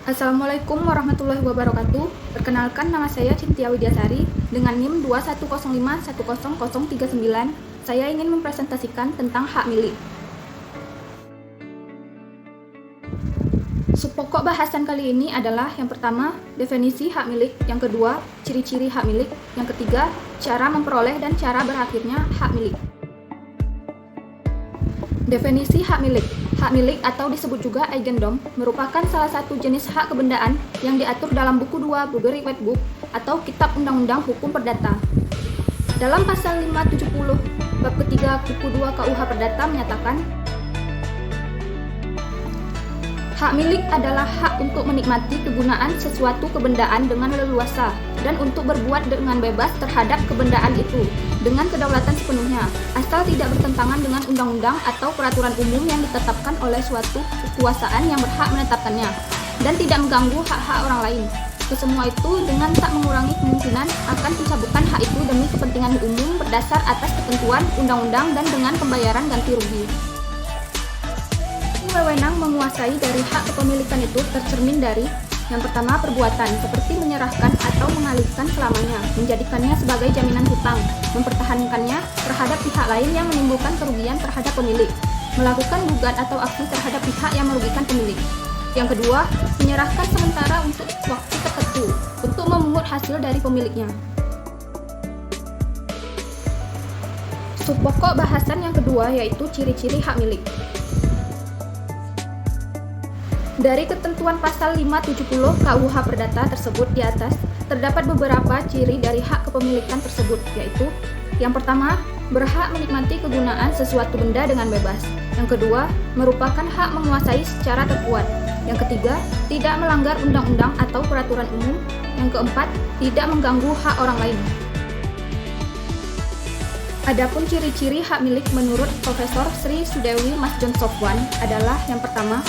Assalamualaikum warahmatullahi wabarakatuh. Perkenalkan, nama saya Cynthia Widyasari dengan NIM 210510039. Saya ingin mempresentasikan tentang hak milik. Subpokok bahasan kali ini adalah yang pertama, definisi hak milik, yang kedua, ciri-ciri hak milik, yang ketiga, cara memperoleh dan cara berakhirnya hak milik. Definisi hak milik. Hak milik atau disebut juga eigendom merupakan salah satu jenis hak kebendaan yang diatur dalam buku 2 Burgerlijk Wetboek atau Kitab Undang-Undang Hukum Perdata. Dalam pasal 570 bab ketiga buku 2 KUH Perdata menyatakan, hak milik adalah hak untuk menikmati kegunaan sesuatu kebendaan dengan leluasa dan untuk berbuat dengan bebas terhadap kebendaan itu dengan kedaulatan sepenuhnya, asal tidak bertentangan dengan undang-undang atau peraturan umum yang ditetapkan oleh suatu kekuasaan yang berhak menetapkannya, dan tidak mengganggu hak-hak orang lain. Kesemua itu dengan tak mengurangi kemungkinan akan pencabutan hak itu demi kepentingan umum berdasar atas ketentuan undang-undang dan dengan pembayaran ganti rugi. Wewenang menguasai dari hak kepemilikan itu tercermin dari yang pertama, perbuatan seperti menyerahkan atau mengalihkan selamanya, menjadikannya sebagai jaminan hutang, mempertahankannya terhadap pihak lain yang menimbulkan kerugian terhadap pemilik, melakukan gugat atau aksi terhadap pihak yang merugikan pemilik. Yang kedua, menyerahkan sementara untuk waktu tertentu untuk memungut hasil dari pemiliknya. Subpokok bahasan yang kedua yaitu ciri-ciri hak milik. Dari ketentuan pasal 570 KUH Perdata tersebut di atas, terdapat beberapa ciri dari hak kepemilikan tersebut, yaitu yang pertama, berhak menikmati kegunaan sesuatu benda dengan bebas. Yang kedua, merupakan hak menguasai secara terkuat. Yang ketiga, tidak melanggar undang-undang atau peraturan umum. Yang keempat, tidak mengganggu hak orang lain. Adapun ciri-ciri hak milik menurut Profesor Sri Sudewi Masjon Sofwan adalah yang pertama,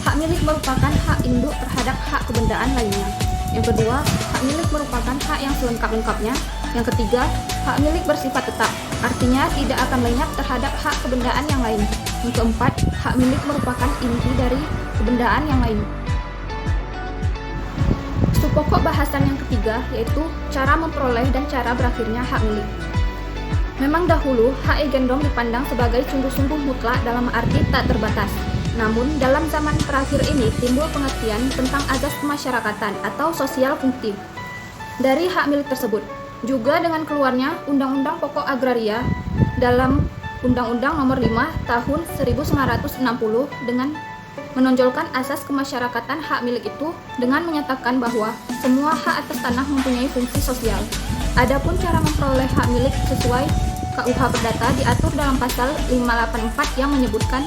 hak milik merupakan hak induk terhadap hak kebendaan lainnya. Yang kedua, hak milik merupakan hak yang selengkap-lengkapnya. Yang ketiga, hak milik bersifat tetap, artinya tidak akan lenyap terhadap hak kebendaan yang lain. Yang keempat, hak milik merupakan inti dari kebendaan yang lain. Subpokok bahasan yang ketiga yaitu cara memperoleh dan cara berakhirnya hak milik. Memang dahulu, hak eigendom dipandang sebagai sungguh-sungguh mutlak dalam arti tak terbatas. Namun, dalam zaman terakhir ini timbul pengertian tentang azas kemasyarakatan atau sosial funktif dari hak milik tersebut. Juga dengan keluarnya Undang-Undang Pokok Agraria dalam Undang-Undang Nomor 5 Tahun 1960 dengan menonjolkan asas kemasyarakatan hak milik itu dengan menyatakan bahwa semua hak atas tanah mempunyai fungsi sosial. Adapun cara memperoleh hak milik sesuai KUH Perdata diatur dalam pasal 584 yang menyebutkan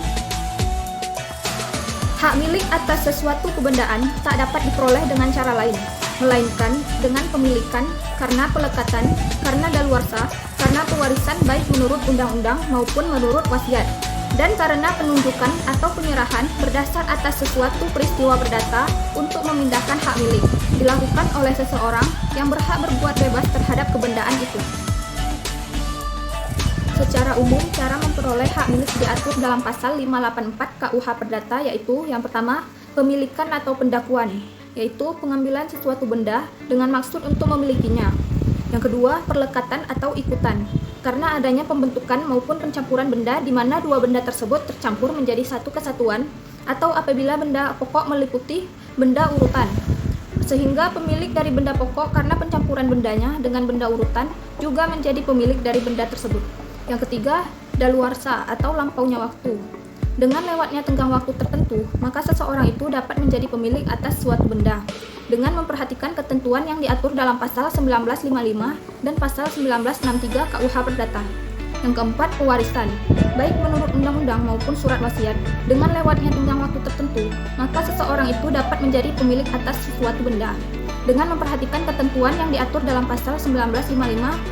hak milik atas sesuatu kebendaan tak dapat diperoleh dengan cara lain, melainkan dengan pemilikan, karena pelekatan, karena daluarsa, karena pewarisan baik menurut undang-undang maupun menurut wasiat, dan karena penunjukan atau penyerahan berdasar atas sesuatu peristiwa perdata untuk memindahkan hak milik, dilakukan oleh seseorang yang berhak berbuat bebas terhadap kebendaan itu. Secara umum, cara memperoleh hak milik diatur dalam pasal 584 KUH Perdata yaitu yang pertama, pemilikan atau pendakuan, yaitu pengambilan sesuatu benda dengan maksud untuk memilikinya. Yang kedua, perlekatan atau ikutan, karena adanya pembentukan maupun pencampuran benda di mana dua benda tersebut tercampur menjadi satu kesatuan, atau apabila benda pokok meliputi benda urutan, sehingga pemilik dari benda pokok karena pencampuran bendanya dengan benda urutan juga menjadi pemilik dari benda tersebut. Yang ketiga, daluarsa atau lampaunya waktu. Dengan lewatnya tenggang waktu tertentu, maka seseorang itu dapat menjadi pemilik atas suatu benda dengan memperhatikan ketentuan yang diatur dalam pasal 1955 dan pasal 1963 KUH Perdata. Yang keempat, pewarisan. Baik menurut undang-undang maupun surat wasiat, dengan lewatnya tenggang waktu tertentu, maka seseorang itu dapat menjadi pemilik atas suatu benda dengan memperhatikan ketentuan yang diatur dalam pasal 1955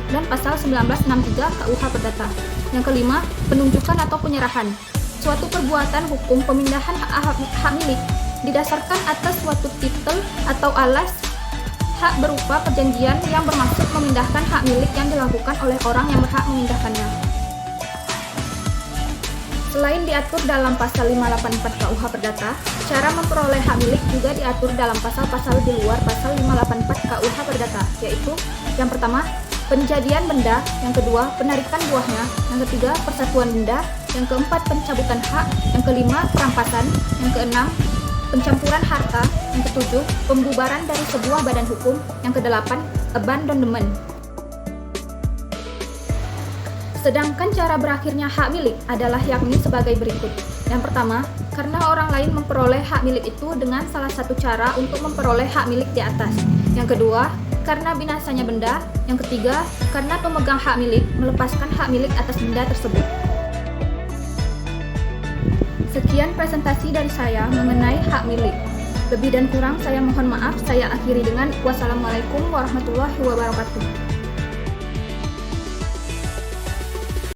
dan pasal 1963 KUH Perdata. Yang kelima, penunjukan atau penyerahan. Suatu perbuatan hukum pemindahan hak milik didasarkan atas suatu titel atau alas hak berupa perjanjian yang bermaksud memindahkan hak milik yang dilakukan oleh orang yang berhak memindahkannya. Selain diatur dalam pasal 584 KUH Perdata, cara memperoleh hak milik juga diatur dalam pasal-pasal di luar pasal 584 KUH Perdata, yaitu yang pertama, penjadian benda, yang kedua, penarikan buahnya, yang ketiga, persatuan benda, yang keempat, pencabutan hak, yang kelima, perampasan, yang keenam, pencampuran harta, yang ketujuh, pembubaran dari sebuah badan hukum, yang kedelapan, abandonment. Sedangkan cara berakhirnya hak milik adalah yakni sebagai berikut. Yang pertama, karena orang lain memperoleh hak milik itu dengan salah satu cara untuk memperoleh hak milik di atas. Yang kedua, karena binasanya benda. Yang ketiga, karena pemegang hak milik melepaskan hak milik atas benda tersebut. Sekian presentasi dari saya mengenai hak milik. Lebih dan kurang saya mohon maaf. Saya akhiri dengan wassalamualaikum warahmatullahi wabarakatuh.